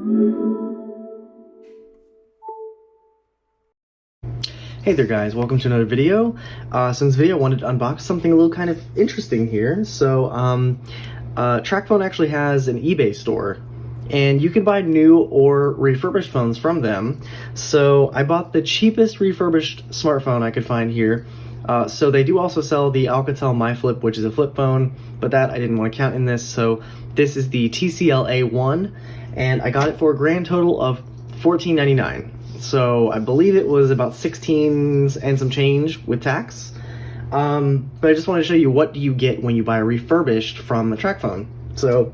Hey there guys, welcome to another video. So in this video I wanted to unbox something a little kind of interesting here. So Tracfone actually has an eBay store and you can buy new or refurbished phones from them. So I bought the cheapest refurbished smartphone I could find here. So they do also sell the Alcatel MyFlip, which is a flip phone, but that I didn't want to count in this. So this is the TCL A1 and I got it for a grand total of $14.99. So I believe it was about 16 and some change with tax. But I just want to show you what do you get when you buy a refurbished from a Tracfone. So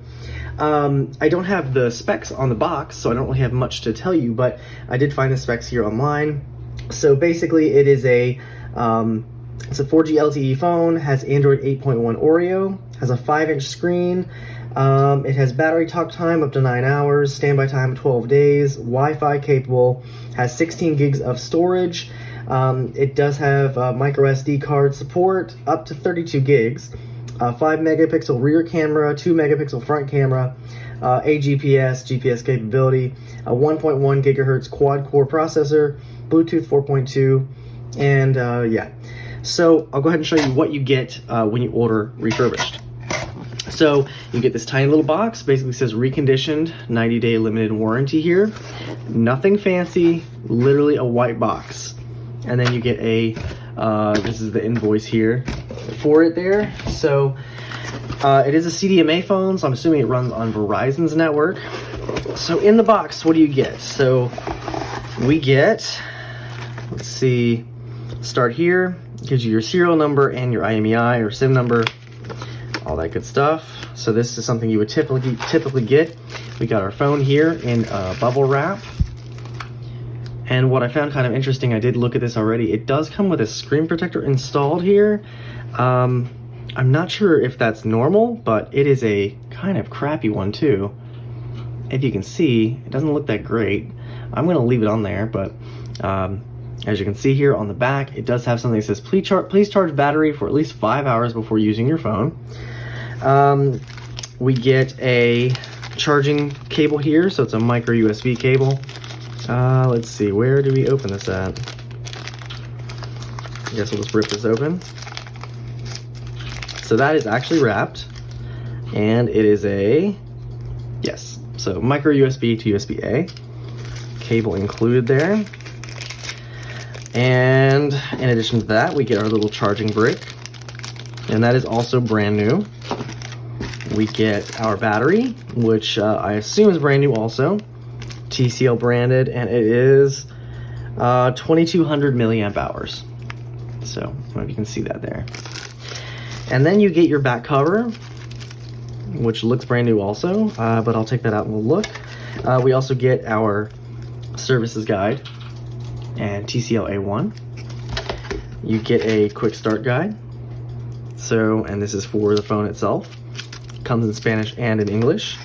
I don't have the specs on the box, so I don't really have much to tell you, but I did find the specs here online. So basically it is it's a 4G LTE phone, has Android 8.1 Oreo, has a 5-inch screen. It has battery talk time up to 9 hours, standby time 12 days, Wi-Fi capable, has 16 gigs of storage. It does have micro SD card support up to 32 gigs, 5 megapixel rear camera, 2 megapixel front camera, a GPS capability, a 1.1 gigahertz quad core processor, Bluetooth 4.2, and yeah. So I'll go ahead and show you what you get when you order refurbished. So you get this tiny little box, basically says reconditioned, 90-day limited warranty here. Nothing fancy, literally a white box. And then you get a, this is the invoice here for it there. So it is a CDMA phone, so I'm assuming it runs on Verizon's network. So in the box, what do you get? So we get, let's see, start here, gives you your serial number and your IMEI or SIM number, all that good stuff. So this is something you would typically get. We got our phone here in bubble wrap. And what I found kind of interesting, I did look at this already, it does come with a screen protector installed here. I'm not sure if that's normal, but it is a kind of crappy one too. If you can see, it doesn't look that great. I'm gonna leave it on there, but as you can see here on the back, it does have something that says, please charge battery for at least 5 hours before using your phone. We get a charging cable here, so it's a micro USB cable. Let's see, where do we open this at? I guess we'll just rip this open. So that is actually wrapped, and it is a, yes, so micro USB to USB-A. Cable included there. And in addition to that, we get our little charging brick, and that is also brand new. We get our battery, which I assume is brand new also, TCL branded, and it is 2200 milliamp hours. So I don't know if you can see that there. And then you get your back cover, which looks brand new also, but I'll take that out and we'll look. We also get our services guide and TCL A1. You get a quick start guide. So, and this is for the phone itself. Comes in Spanish and in English.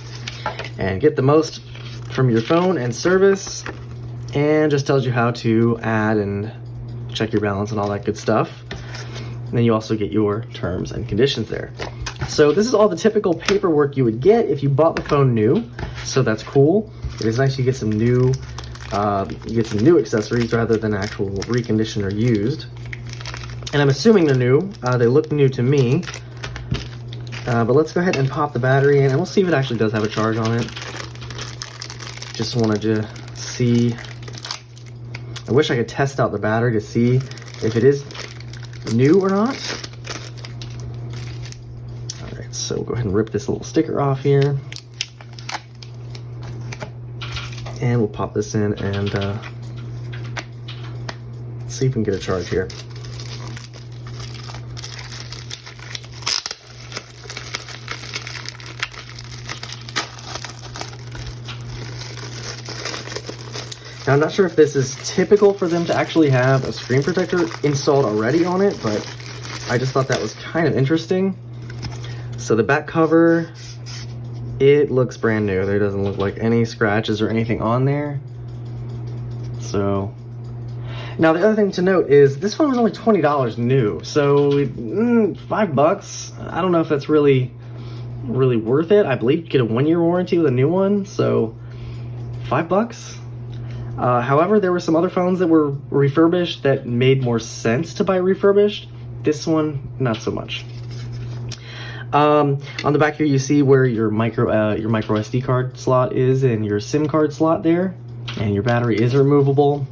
And get the most from your phone and service, and just tells you how to add and check your balance and all that good stuff. And then you also get your terms and conditions there. So this is all the typical paperwork you would get if you bought the phone new. So that's cool. It is nice you get some new accessories rather than actual reconditioned or used. And I'm assuming they're new. They look new to me. But let's go ahead and pop the battery in, and we'll see if it actually does have a charge on it. Just wanted to see. I wish I could test out the battery to see if it is new or not. All right, so we'll go ahead and rip this little sticker off here. And we'll pop this in and see if we can get a charge here. Now, I'm not sure if this is typical for them to actually have a screen protector installed already on it, but I just thought that was kind of interesting. So the back cover, it looks brand new. There doesn't look like any scratches or anything on there. So, now the other thing to note is this one was only $20 new. So, $5, I don't know if that's really worth it. I believe you get a 1-year warranty with a new one. So, $5. However, there were some other phones that were refurbished that made more sense to buy refurbished. This one, not so much. On the back here, you see where your micro SD card slot is and your SIM card slot there, and your battery is removable.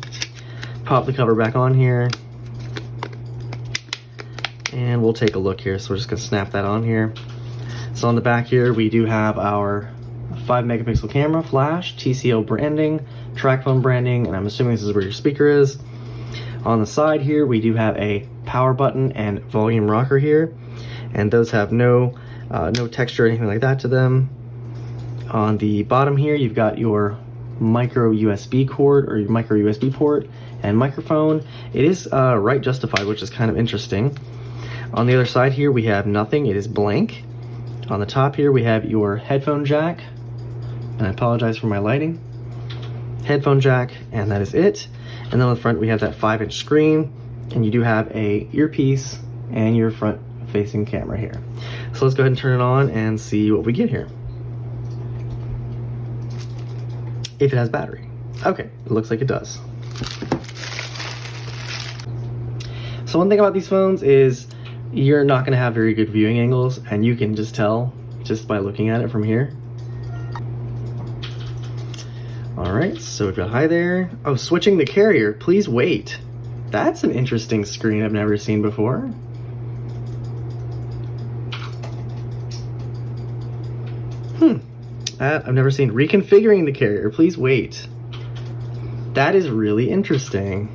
Pop the cover back on here, and we'll take a look here. So we're just gonna snap that on here. So on the back here, we do have our 5-megapixel camera, flash, TCL branding, Tracfone branding, and I'm assuming this is where your speaker is. On the side here, we do have a power button and volume rocker here, and those have no texture or anything like that to them. On the bottom here, you've got your micro USB cord or your micro USB port and microphone. It is right justified, which is kind of interesting. On the other side here, we have nothing. It is blank. On the top here, we have your headphone jack, and I apologize for my lighting. Headphone jack, and that is it. And then on the front, we have that 5-inch screen, and you do have a earpiece and your front-facing camera here. So let's go ahead and turn it on and see what we get here. If it has battery. Okay, it looks like it does. So one thing about these phones is you're not gonna have very good viewing angles, and you can just tell just by looking at it from here. All right, so we've got hi there. Oh, switching the carrier, please wait. That's an interesting screen I've never seen before. I've never seen reconfiguring the carrier, please wait. That is really interesting.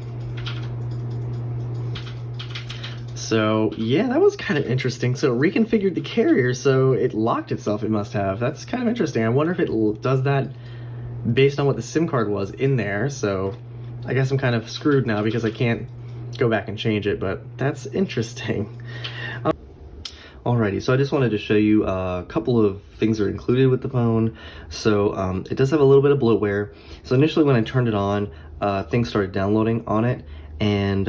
So yeah, that was kind of interesting. So it reconfigured the carrier, so it locked itself, it must have. That's kind of interesting. I wonder if it does that based on what the SIM card was in there. So I guess I'm kind of screwed now because I can't go back and change it, but that's interesting. Alrighty, so I just wanted to show you a couple of things that are included with the phone. So it does have a little bit of bloatware. So initially when I turned it on, things started downloading on it, and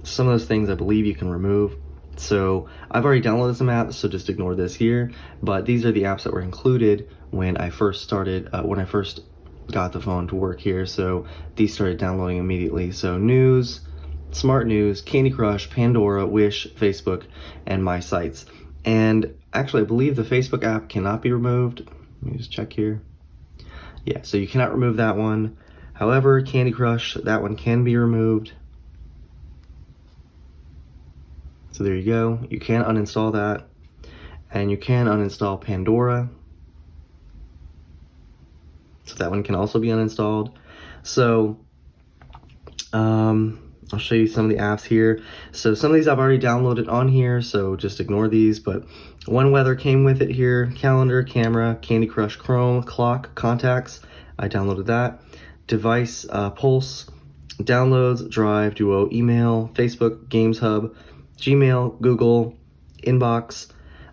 some of those things I believe you can remove. So I've already downloaded some apps, so just ignore this here. But these are the apps that were included when I first started, when I first got the phone to work here. So these started downloading immediately. So News, Smart News, Candy Crush, Pandora, Wish, Facebook, and My Sites. And actually, I believe the Facebook app cannot be removed. Let me just check here. Yeah, so you cannot remove that one. However, Candy Crush, that one can be removed. So there you go. You can uninstall that. And you can uninstall Pandora. So that one can also be uninstalled. So, I'll show you some of the apps here. So some of these I've already downloaded on here, so just ignore these, but One Weather came with it here. Calendar, camera, Candy Crush, Chrome, clock, contacts. I downloaded that. Device, Pulse, downloads, Drive, Duo, email, Facebook, Games Hub, Gmail, Google, Inbox.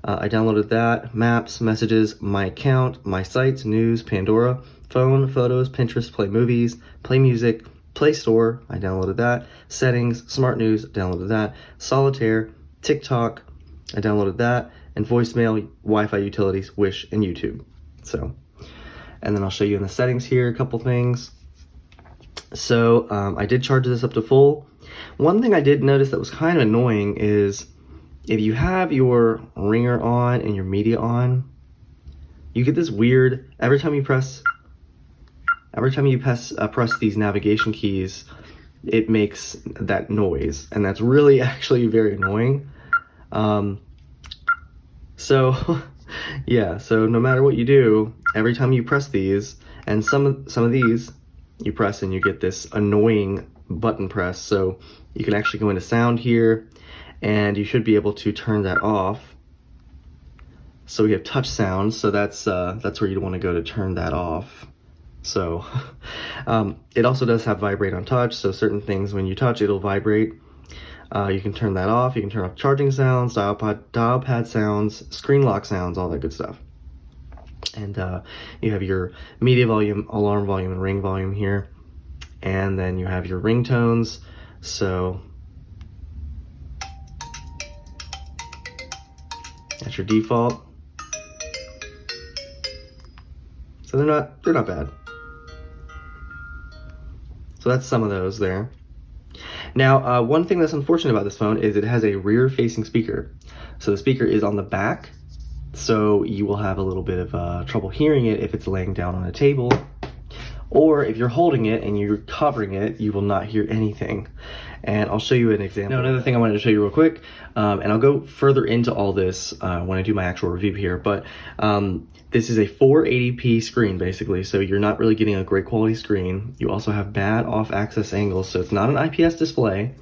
I downloaded that. Maps, messages, my account, my sites, news, Pandora, phone, photos, Pinterest, play movies, play music, Play Store, I downloaded that. Settings, Smart News, downloaded that. Solitaire, TikTok, I downloaded that. And voicemail, Wi-Fi utilities, Wish, and YouTube. So, and then I'll show you in the settings here a couple things. So I did charge this up to full. One thing I did notice that was kind of annoying is if you have your ringer on and your media on, you get this weird, every time you press these navigation keys, it makes that noise, and that's really actually very annoying. So yeah, so no matter what you do, every time you press these, and some of these you press and you get this annoying button press. So you can actually go into sound here, and you should be able to turn that off. So we have touch sound, so that's where you'd want to go to turn that off. So it also does have vibrate on touch, so certain things when you touch it'll vibrate. You can turn that off. You can turn off charging sounds, dial pad sounds, screen lock sounds, all that good stuff. And you have your media volume, alarm volume, and ring volume here. And then you have your ringtones. So that's your default. So they're not bad. So that's some of those there. Now, one thing that's unfortunate about this phone is it has a rear-facing speaker. So the speaker is on the back, so you will have a little bit of trouble hearing it if it's laying down on a table. Or if you're holding it and you're covering it, you will not hear anything. And I'll show you an example. Now, another thing I wanted to show you real quick, and I'll go further into all this when I do my actual review here, but this is a 480p screen basically, so you're not really getting a great quality screen. You also have bad off-axis angles, so it's not an IPS display.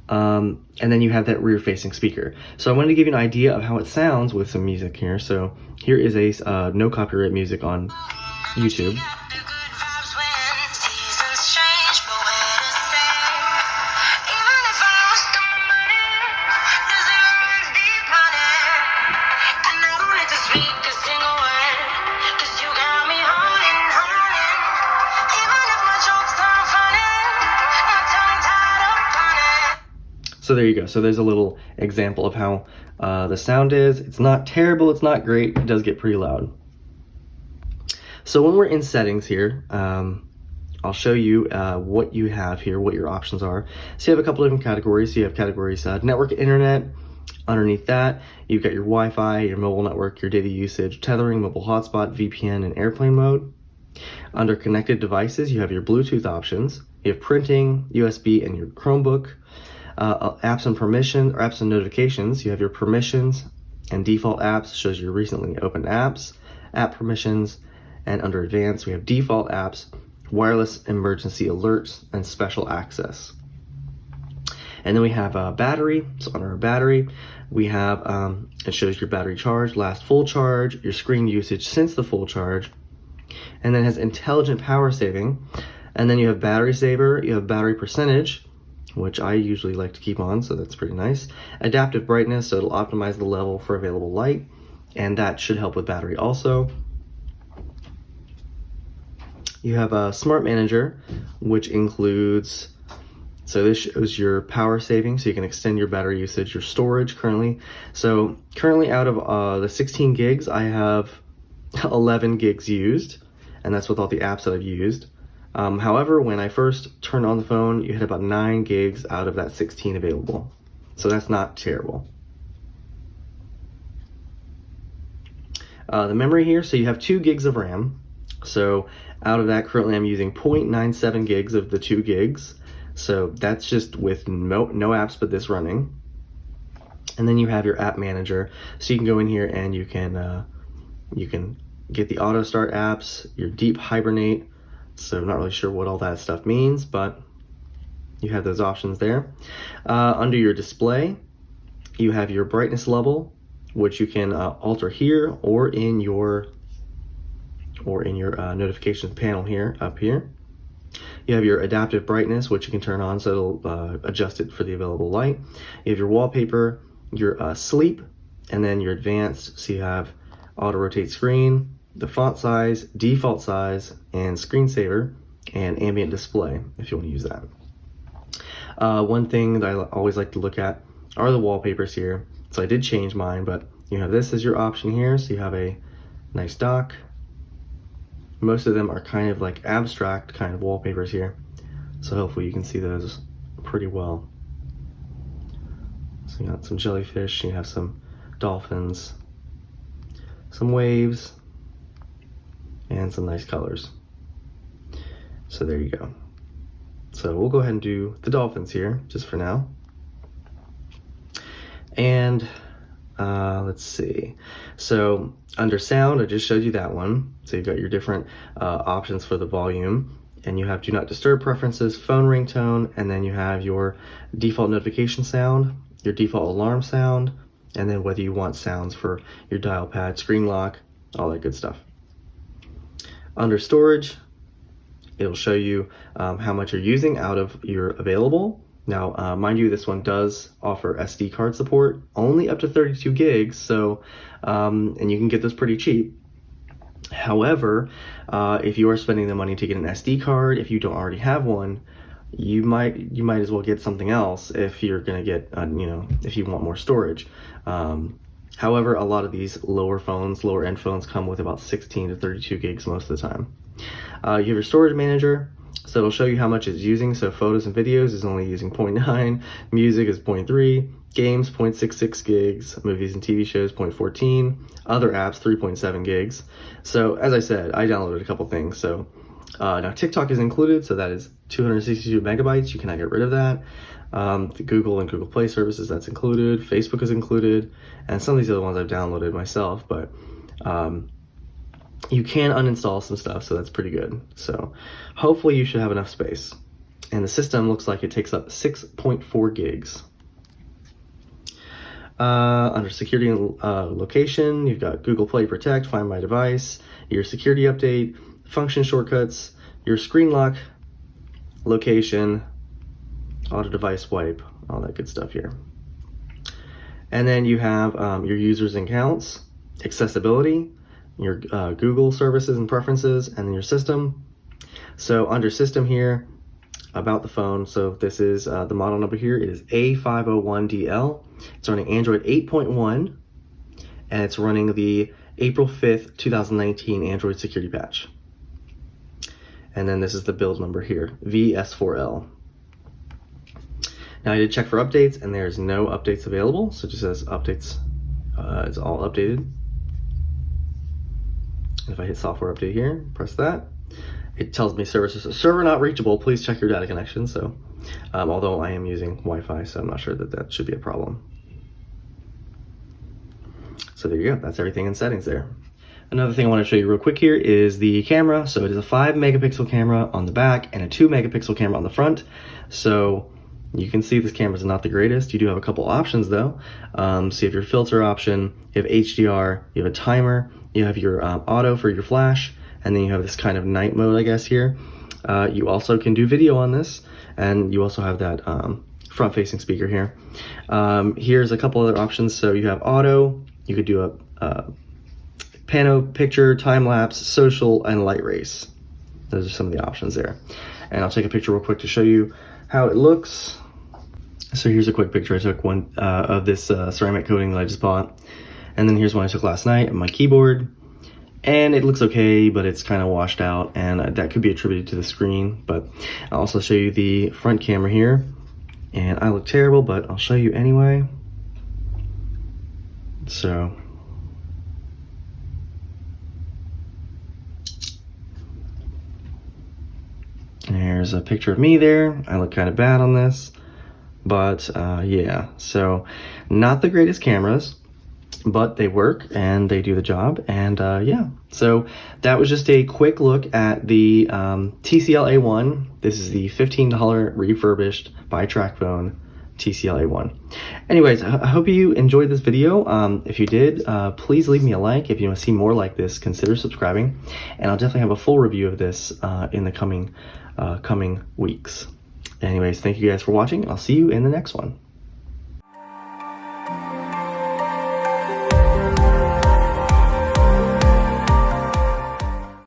And then you have that rear-facing speaker. So I wanted to give you an idea of how it sounds with some music here. So here is a no copyright music on YouTube. So there you go. So there's a little example of how the sound is. It's not terrible, it's not great, it does get pretty loud. So when we're in settings here, I'll show you what you have here, what your options are. So you have a couple different categories. So you have categories network, internet. Underneath that, you've got your Wi-Fi, your mobile network, your data usage, tethering, mobile hotspot, VPN, and airplane mode. Under connected devices, you have your Bluetooth options. You have printing, USB, and your Chromebook. Apps and permission, or apps and notifications, you have your permissions and default apps, shows your recently opened apps, app permissions, and under advanced we have default apps, wireless emergency alerts, and special access. And then we have battery. So under our battery we have it shows your battery charge, last full charge, your screen usage since the full charge, and then it has intelligent power saving. And then you have battery saver, you have battery percentage, which I usually like to keep on, so that's pretty nice. Adaptive brightness, so it'll optimize the level for available light, and that should help with battery also. You have a smart manager, which includes, so this shows your power saving, so you can extend your battery usage, your storage currently. So currently out of the 16 gigs, I have 11 gigs used, and that's with all the apps that I've used. However, when I first turned on the phone, you had about 9 gigs out of that 16 available. So that's not terrible. The memory here, so you have 2 gigs of RAM. So out of that, currently I'm using 0.97 gigs of the 2 gigs. So that's just with no apps but this running. And then you have your app manager. So you can go in here and you can get the auto start apps, your deep hibernate. So I'm not really sure what all that stuff means, but you have those options there. Under your display, you have your brightness level, which you can alter here or in your notifications panel here, up here. You have your adaptive brightness, which you can turn on, so it'll adjust it for the available light. You have your wallpaper, your sleep, and then your advanced, so you have auto rotate screen, the font size, default size, and screensaver, and ambient display, if you want to use that. One thing that I always like to look at are the wallpapers here. So I did change mine, but you have this as your option here, so you have a nice dock. Most of them are kind of like abstract kind of wallpapers here, so hopefully you can see those pretty well. So you got some jellyfish, you have some dolphins, some waves, and some nice colors. So there you go. So we'll go ahead and do the dolphins here just for now. And let's see. So under sound, I just showed you that one. So you've got your different options for the volume, and you have do not disturb preferences, phone ringtone, and then you have your default notification sound, your default alarm sound, and then whether you want sounds for your dial pad, screen lock, all that good stuff. Under storage, it'll show you how much you're using out of your available. Now, mind you, this one does offer SD card support, only up to 32 gigs, so, and you can get those pretty cheap. However, if you are spending the money to get an SD card, if you don't already have one, you might as well get something else if you're gonna get, if you want more storage. However, a lot of these lower end phones come with about 16 to 32 gigs most of the time. You have your storage manager. So it'll show you how much it's using. So photos and videos is only using 0.9, music is 0.3, games 0.66 gigs, movies and TV shows 0.14, other apps 3.7 gigs. So as I said, I downloaded a couple things. So now TikTok is included, so that is 262 megabytes. You cannot get rid of that. The Google and Google Play services, that's included. Facebook is included, and some of these other ones I've downloaded myself, but you can uninstall some stuff, so that's pretty good. So hopefully you should have enough space. And the system looks like it takes up 6.4 gigs. Under security and location, you've got Google Play Protect, Find My Device, your security update, function shortcuts, your screen lock, location, auto device wipe, all that good stuff here. And then you have your users and accounts, accessibility, your Google services and preferences, and then your system. So under system here, about the phone, so this is the model number here, it is A501DL. It's running Android 8.1, and it's running the April 5th, 2019 Android security patch. And then this is the build number here, VS4L. Now I did check for updates, and there's no updates available, so it just says updates, it's all updated. And if I hit software update here, press that, it tells me server not reachable, please check your data connection. So although I am using Wi-Fi, so I'm not sure that that should be a problem. So there you go, that's everything in settings there. Another thing I want to show you real quick here is the camera. So it is a 5 megapixel camera on the back and a 2 megapixel camera on the front. So you can see this camera is not the greatest. You do have a couple options though. So you have your filter option, you have HDR, you have a timer, you have your auto for your flash, and then you have this kind of night mode, I guess, here. You also can do video on this, and you also have that front-facing speaker here. Here's a couple other options. So you have auto, you could do a pano picture, time-lapse, social, and light race. Those are some of the options there. And I'll take a picture real quick to show you how it looks. So here's a quick picture I took one of this ceramic coating that I just bought. And then here's one I took last night of my keyboard. And it looks okay, but it's kind of washed out, and that could be attributed to the screen. But I'll also show you the front camera here. And I look terrible, but I'll show you anyway. So there's a picture of me there. I look kind of bad on this, but yeah, so not the greatest cameras, but they work and they do the job. And yeah, so that was just a quick look at the TCL A1. This is the $15 refurbished by Tracfone TCL A1. Anyways, I hope you enjoyed this video. If you did, please leave me a like. If you want to see more like this, consider subscribing, and I'll definitely have a full review of this in the coming weeks. Anyways, thank you guys for watching. I'll see you in the next one.